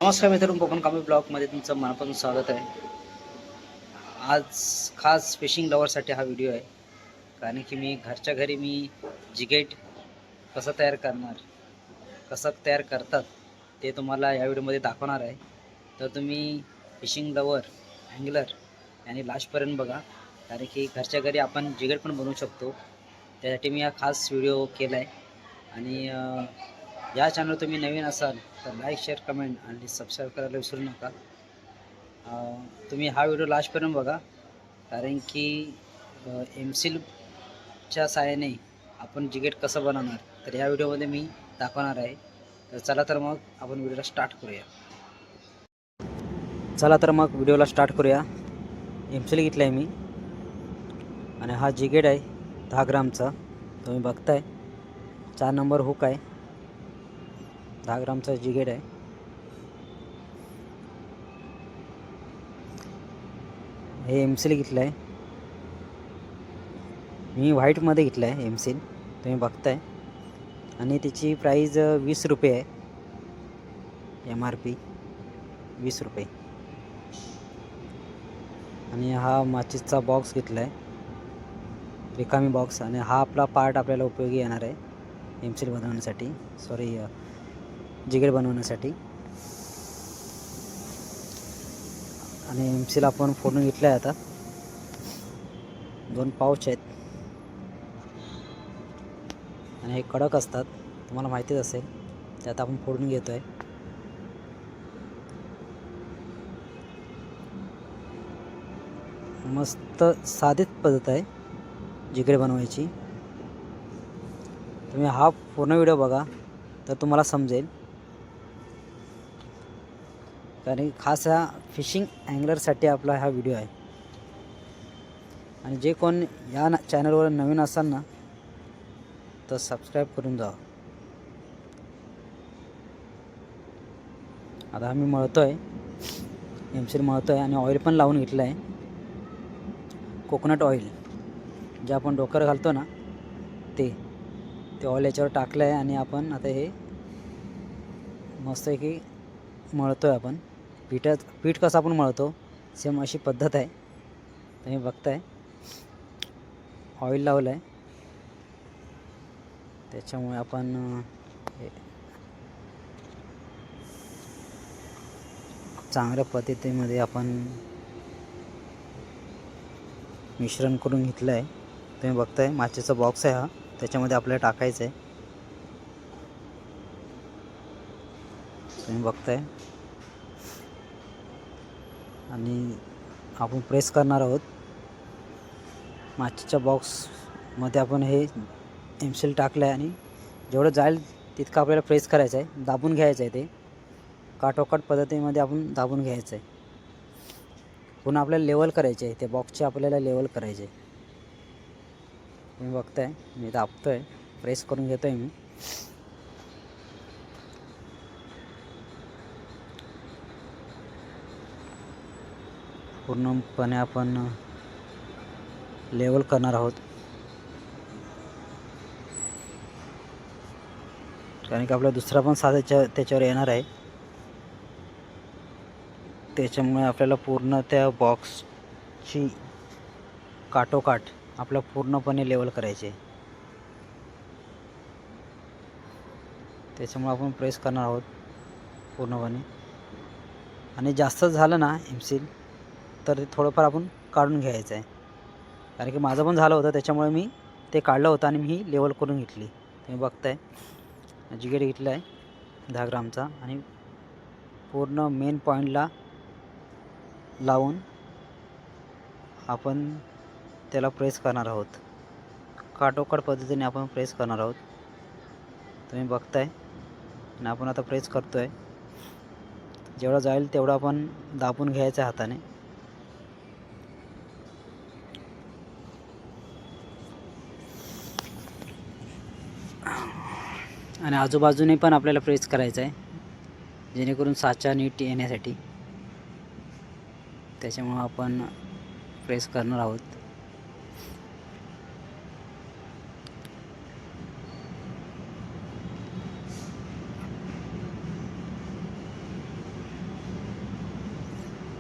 नमस्कार मित्रांनो, कोकण कामे ब्लॉगमध्ये तुमचं मनापासून स्वागत आहे. आज खास फिशिंग लवरसाठी हा व्हिडिओ आहे. कारण की मी घरच्या घरी जिगेट कसं तयार करणार, कसं तयार करतात ते तुम्हाला या व्हिडिओमध्ये दाखवणार आहे. तर तुम्ही फिशिंग लवर, अँगलर आणि लास्टपर्यंत बघा. कारण की घरच्या घरी आपण जिगेट पण बनवू शकतो. त्यासाठी मी हा खास व्हिडिओ केला आहे. आणि या चॅनल तुम्ही नवीन असाल तर लाईक, शेअर, कमेंट आणि सबस्क्राईब करायला विसरू नका. तुम्ही हा व्हिडिओ लास्टपर्यंत बघा. कारण की एमसीलच्या साहाय्याने आपण जिगेट कसं बनवणार तर या व्हिडिओमध्ये मी दाखवणार आहे. तर चला तर मग आपण व्हिडिओला स्टार्ट करूया. एमसील घेतला आहे मी आणि हा जिगेट आहे 10 ग्रामचा. तुम्ही बघताय 4 नंबर हुक आहे. 10 ग्रामचा जिगेट आहे. हे एमसील घेतलं आहे मी, व्हाईटमध्ये घेतलं आहे एमसील, तुम्ही बघताय. आणि त्याची प्राईज 20 रुपये आहे. MRP 20 रुपये. आणि हा माचीसचा बॉक्स घेतला आहे, रिकामी बॉक्स. आणि हा आपला पार्ट आपल्याला उपयोगी येणार आहे एमसील बनवण्यासाठी, जिगेट बनवण्यासाठी. आणि एमसील आपण फोडून घेतलं आहे. आता 2 पाऊच आहेत आणि हे कडक असतात, तुम्हाला माहितीच असेल. त्यात आपण फोडून घेतो आहे. मस्त साधीच पद्धत आहे जिगेट बनवायची. तुम्ही हा पूर्ण व्हिडिओ बघा तर तुम्हाला समजेल. कारण खास हा फिशिंग अँगलरसाठी आपला हा व्हिडिओ आहे. आणि जे कोण या चॅनलवर नवीन असाल ना तर सबस्क्राईब करून जा. आता मी मळतो आहे, एमसील मळतो आहे. आणि ऑइल पण लावून घेतलं आहे, कोकोनट ऑइल जे आपण डोक्यावर घालतो ना ते ऑइल याच्यावर टाकलं आहे. आणि आपण आता हे मस्तपैकी मळतो आहे. आपण पीठ कसं आपण मळतो सेम अशी पद्धत आहे. तुम्ही बघताय ऑइल लावलं आहे, त्याच्यामुळे आपण चांगल्या पद्धतीमध्ये आपण मिश्रण करून घेतलं आहे. तुम्ही बघताय माचीचा बॉक्स आहे हा, त्याच्यामध्ये आपल्याला टाकायचं आहे. तुम्ही बघताय. आणि आपण प्रेस करणार आहोत. माचीच्या बॉक्समध्ये आपण हे एमसील टाकलं आहे आणि जेवढं जाईल तितकं आपल्याला प्रेस करायचं आहे, दाबून घ्यायचं आहे. ते काठोकाठ पद्धतीमध्ये आपण दाबून घ्यायचं आहे. पुन्हा आपल्याला लेवल करायचे आहे, ते बॉक्सचे आपल्याला लेवल करायचे आहे. तुम्ही बघताय मी दाबतो आहे, प्रेस करून घेतो आहे मी. पूर्णपणे आपण लेवल करणार आहोत. कारण की आपला दुसरा पण साधा त्याच्यावर येणार आहे, त्याच्यामुळे आपल्याला पूर्ण त्या बॉक्सची काठोकाठ आपल्याला पूर्णपणे लेवल करायचे. त्याच्यामुळे आपण प्रेस करणार आहोत पूर्णपणे. आणि जास्त झालं ना एमसील तर ते थोडंफार आपण काढून घ्यायचं आहे. कारण की माझं पण झालं होतं, त्याच्यामुळे मी ते काढलं होतं आणि मी लेवल करून घेतली. तुम्ही बघताय जिगेट घेतला आहे 10 ग्रामचा. आणि पूर्ण मेन पॉईंटला लावून आपण त्याला प्रेस करणार आहोत. काठोकाठ पद्धतीने आपण प्रेस करणार आहोत. तुम्ही बघताय. आणि आपण आता प्रेस करतो आहे. जेवढा जाईल तेवढं आपण दाबून घ्यायचं हाताने. आणि आजूबाजूने पण आपल्याला प्रेस करायचं आहे, जेणेकरून साचा नीट येण्यासाठी. त्याच्यामुळं आपण प्रेस करणार आहोत.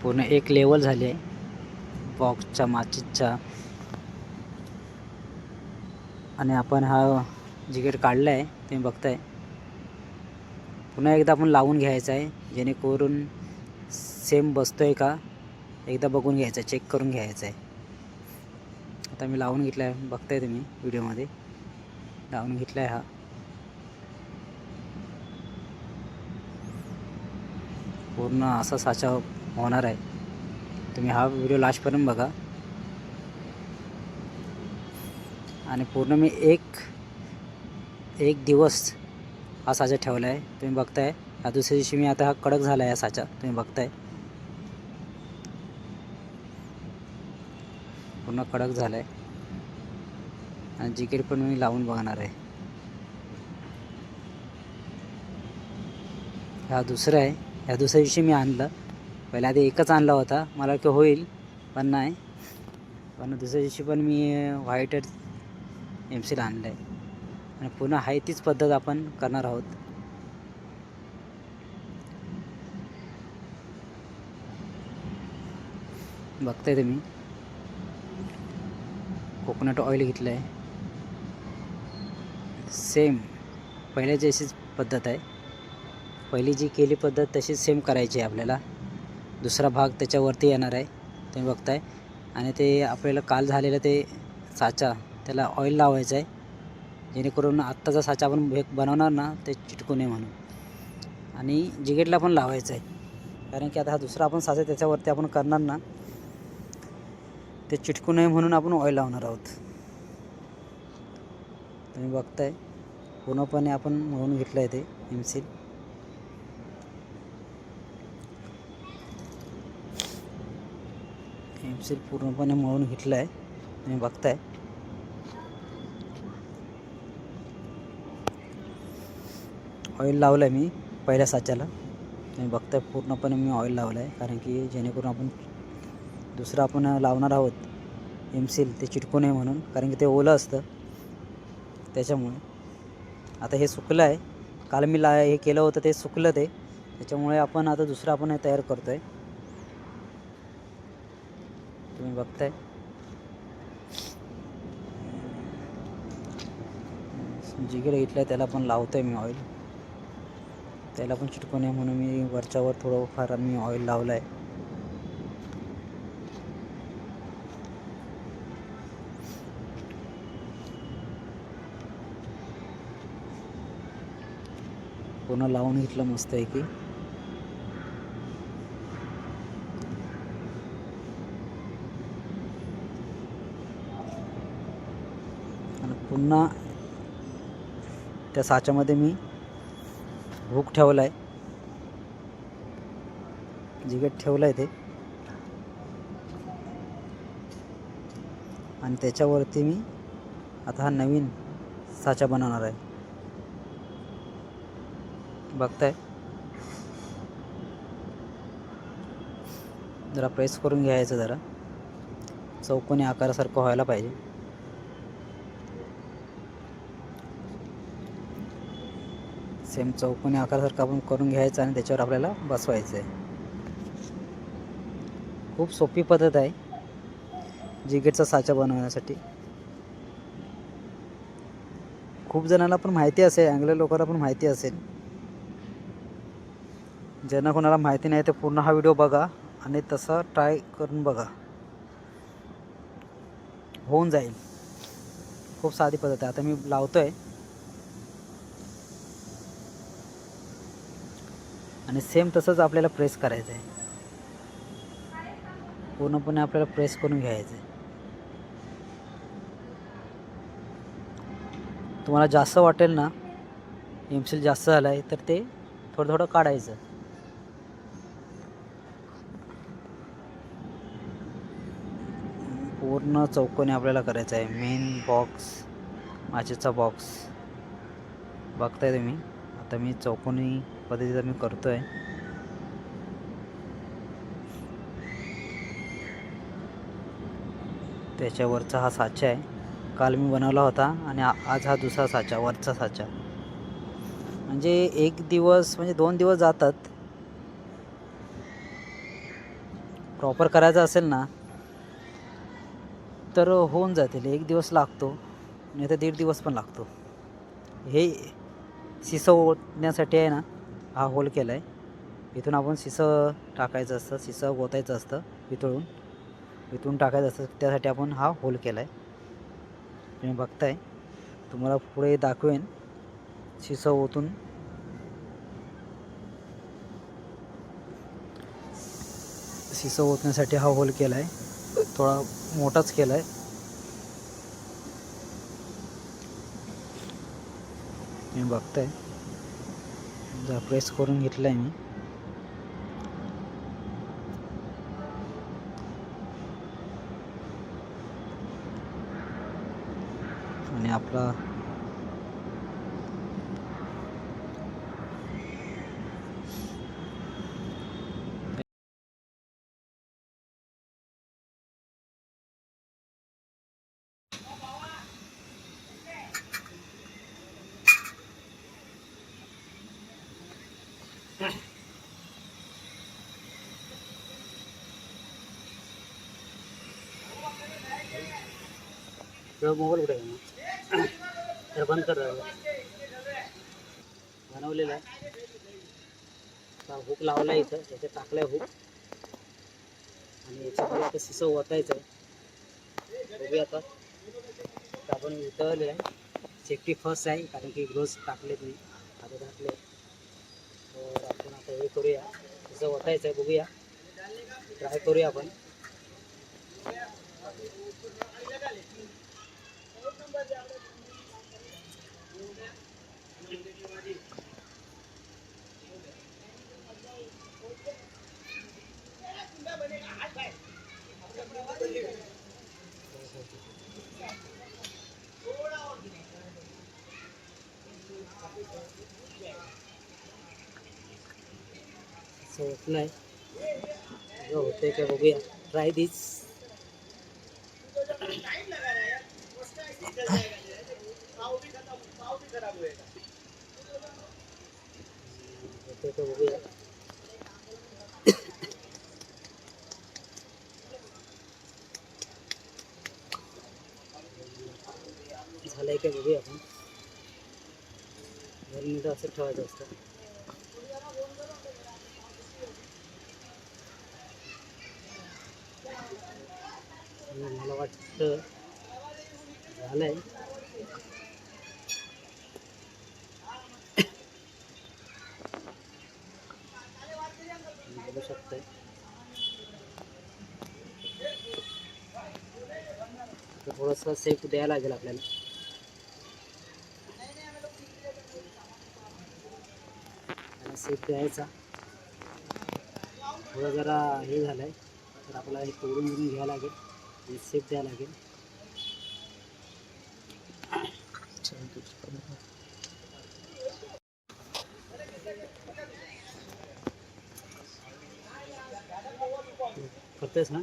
पूर्ण एक लेवल झाली आहे बॉक्सच्या माचीसचा. आणि आपण हा जिगेट काढला आहे तुम्ही बघताय. पुन्हा एकदा आपण लावून घ्यायचं आहे जेणेकरून सेम बसतोय का एकदा बघून घ्यायचं, चेक करून घ्यायचं आहे. आता मी लावून घेतला आहे, बघताय तुम्ही व्हिडिओमध्ये लावून घेतला आहे. हा पूर्ण असा साचा होणार आहे. तुम्ही हा व्हिडिओ लास्टपर्यंत बघा. आणि पूर्ण मी एक दिवस हा साचा ठेवला आहे तुम्ही बघताय. दुसऱ्या दिवशी मी आता हा कडक झाला आहे हा साचा तुम्ही बघताय. पूर्ण कडक झाला आहे. आणि जिकेट पण मी लावून बघणार आहे. हा दुसरा आहे. ह्या दुसऱ्या दिवशी मी आणलं. पहिल्या आधी एकच आणला होता, मला की होईल पण नाही. पण दुसऱ्या दिवशी पण मी व्हाईट एमसील आणलं आहे. आणि पुन्हा आहे तीच पद्धत आपण करणार आहोत. बघताय तुम्ही कोकोनट ऑइल घेतलं आहे. सेम पहिल्या जशीच पद्धत आहे. पहिली जी केली पद्धत तशीच सेम करायची आहे आपल्याला. दुसरा भाग त्याच्यावरती येणार आहे तुम्ही बघताय. आणि ते आपल्याला काल झालेलं ते साचा त्याला ऑइल लावायचं आहे जेणेकरून आत्ताचा साचा आपण बनवणार ना ते चिटकू नये म्हणून. आणि जिगेटला पण लावायचं आहे कारण की आता हा दुसरा आपण साचा त्याच्यावरती आपण करणार ना ते चिटकू नये म्हणून आपण ऑइल लावणार आहोत. तुम्ही बघताय पूर्णपणे आपण मळून घेतलं आहे ते एमसील. एमसील पूर्णपणे मळून घेतलं आहे तुम्ही बघताय. ऑइल लावलं आहे मी पहिल्या साच्याला तुम्ही बघताय. पूर्णपणे मी ऑइल लावलं आहे कारण की जेणेकरून आपण दुसरं आपण लावणार आहोत एमसील ते चिटकू नये म्हणून, कारण की ते ओलं असतं त्याच्यामुळे. आता हे सुकलं आहे. काल मी हे केलं होतं ते सुकलं ते, त्याच्यामुळे आपण आता दुसरं आपण तयार करतो आहे तुम्ही बघताय. जिगेट घेतलं आहे त्याला पण लावतो आहे मी ऑइल. त्याला पण चिटकू नये म्हणून मी वरच्यावर थोडंफार मी ऑइल लावलं आहे. पूर्ण लावून घेतलं मस्त आहे की. आणि पुन्हा त्या साच्यामध्ये मी हुक ठेवला आहे, जिगेट ठेवलं आहे ते. आणि त्याच्यावरती मी आता हा नवीन साचा बनवणार आहे बघताय. जरा प्रेस करून घ्यायचं, जरा चौकोनी आकारासारखं व्हायला पाहिजे. सेम चौकोनी आकारासारखं आपण करून घ्यायचं आणि त्याच्यावर आपल्याला बसवायचं आहे. खूप सोपी पद्धत आहे जिगेटचा साचा बनवण्यासाठी. खूप जणांना पण माहिती असेल, अँगल लोकांना पण माहिती असेल. ज्यांना कोणाला माहिती नाही ते पूर्ण हा व्हिडिओ बघा आणि तसा ट्राय करून बघा, होऊन जाईल. खूप साधी पद्धत आहे. आता मी लावतोय आणि सेम तसंच आपल्याला प्रेस करायचं आहे. पूर्णपणे आपल्याला प्रेस करून घ्यायचं आहे. तुम्हाला जास्त वाटेल ना एमसील जास्त झालं आहे तर ते थोडं थोडं काढायचं. पूर्ण चौकोनी आपल्याला करायचं आहे. मेन बॉक्स माचीचा बॉक्स बघताय तुम्ही. आता मी चौकोनी पद्धतीचा मी करतो आहे. त्याच्यावरचा हा साचा आहे, काल मी बनवला होता आणि आज हा दुसरा साचा, वरचा साचा. म्हणजे एक दिवस म्हणजे 2 दिवस जातात. प्रॉपर करायचं असेल ना तर होऊन जातील. 1 दिवस लागतो नाही तर 1.5 दिवस पण लागतो. हे शिसं ओतण्यासाठी आहे ना हा होल केला आहे. इथून आपण शिसं टाकायचं असतं, शिसं ओतायचं असतं इथून टाकायचं असतं. त्यासाठी आपण हा होल केला आहे. तुम्ही बघताय, तुम्हाला पुढे दाखवेन शिसं ओतून. शिसं ओतण्यासाठी हा होल केला आहे, थोडा मोठाच केला आहे. तुम्ही बघताय, प्रेस करून घेतला आहे मी. आणि आपला मोबाईल कुठे आहे तर बंद कर. बनवलेला आहे, हुक लावला इथं, याच्यात टाकलाय हुक आणि याच्यामध्ये आता शिसं ओतायचं आहे. बघूया आता. आपण उतरले आहे, सेफ्टी फर्स्ट आहे कारण की ग्लोव्ज टाकले तुम्ही, आता टाकले. तर आपण आता हे करूया, शिसं ओतायचं आहे. बघूया, ट्राय करूया आपण. ओतलाय, होतंय का बघूया. ट्राय दिस. होतंय का बघूया. झालंय का बघूया आपण. 2 मिनिटं असं ठेवायचं असतं. मला वाटतं झालंय. बघू शकतोय. थोडंसं सेक द्यायला लागेल आपल्याला. सेक द्यायचा. थोडं जरा हे झालंय तर आपल्याला हे तोडून घेऊन घ्यायला लागेल आणि सेक द्यायला लागेल. करतेस ना.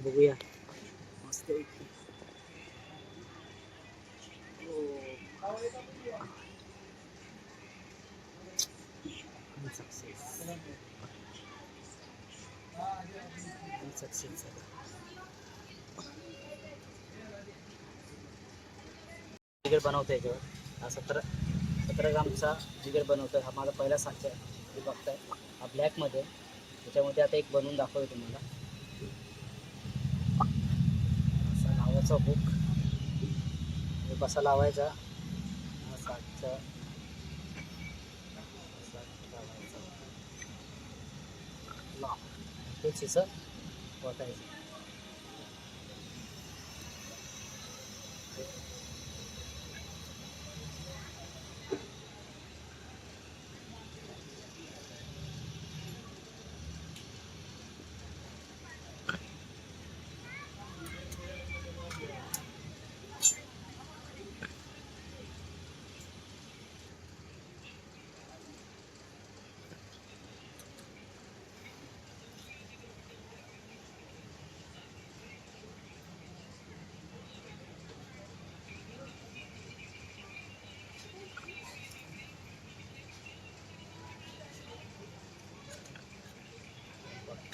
बघूया मस्त. सक्सेस जिगर बनवतोय याच्यावर. हा 17 ग्रामचा जिगर बनवतोय. हा माझा पहिला साचा आहे. तुम्ही बघताय हा ब्लॅकमध्ये. त्याच्यामध्ये आता एक बनवून दाखवतो तुम्हाला. असा लावायचा हुक, कसा लावायचा हा साचा लाव, तेच शिसं ओतायचं.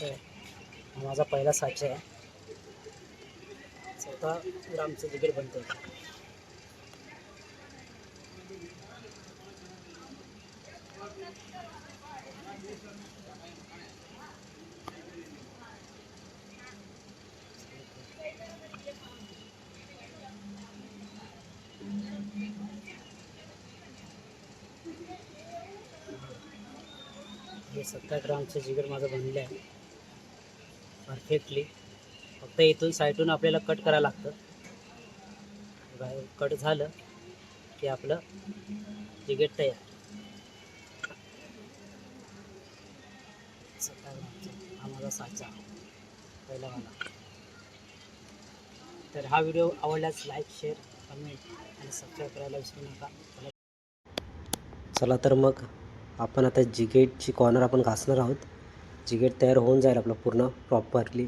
बघतोय हा माझा पहिला साचा आहे. 14 ग्रामचं जिगेट बनतोय. हे 17 ग्रामचं जिगर माझं बनलं आहे परफेक्टली. फक्त इथून साईडून आपल्याला कट करायला लागतं. कट झालं की आपलं जिगेट तयार. 17 ग्रामचा हा माझा साचा पहिला वाला. तर हा व्हिडिओ आवडल्यास लाईक, शेअर, कमेंट आणि सबस्क्राईब करायला विसरू नका. चला तर मग आपण आता जिगेटची कॉर्नर आपण घासणार आहोत. जिगेट तयार होऊन जाईल आपलं पूर्ण प्रॉपरली.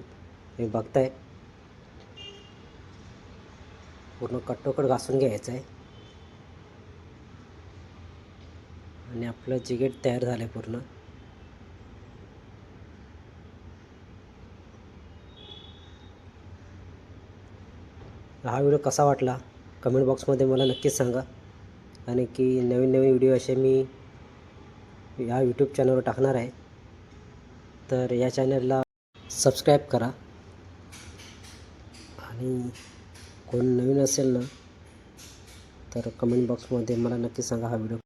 हे बघताय पूर्ण कटोकट घासून घ्यायचं आहे आणि आपलं जिगेट तयार झालं आहे पूर्ण. हा व्हिडिओ कसा वाटला कमेंट बॉक्समध्ये मला नक्कीच सांगा. आणि की नवीन नवीन व्हिडिओ असे मी या यूट्यूब चॅनलवर टाकणार आहे. तर या चॅनलला सबस्क्राईब करा. आणि कोण नवीन असेल ना तर कमेंट बॉक्समध्ये मला नक्की सांगा हा व्हिडिओ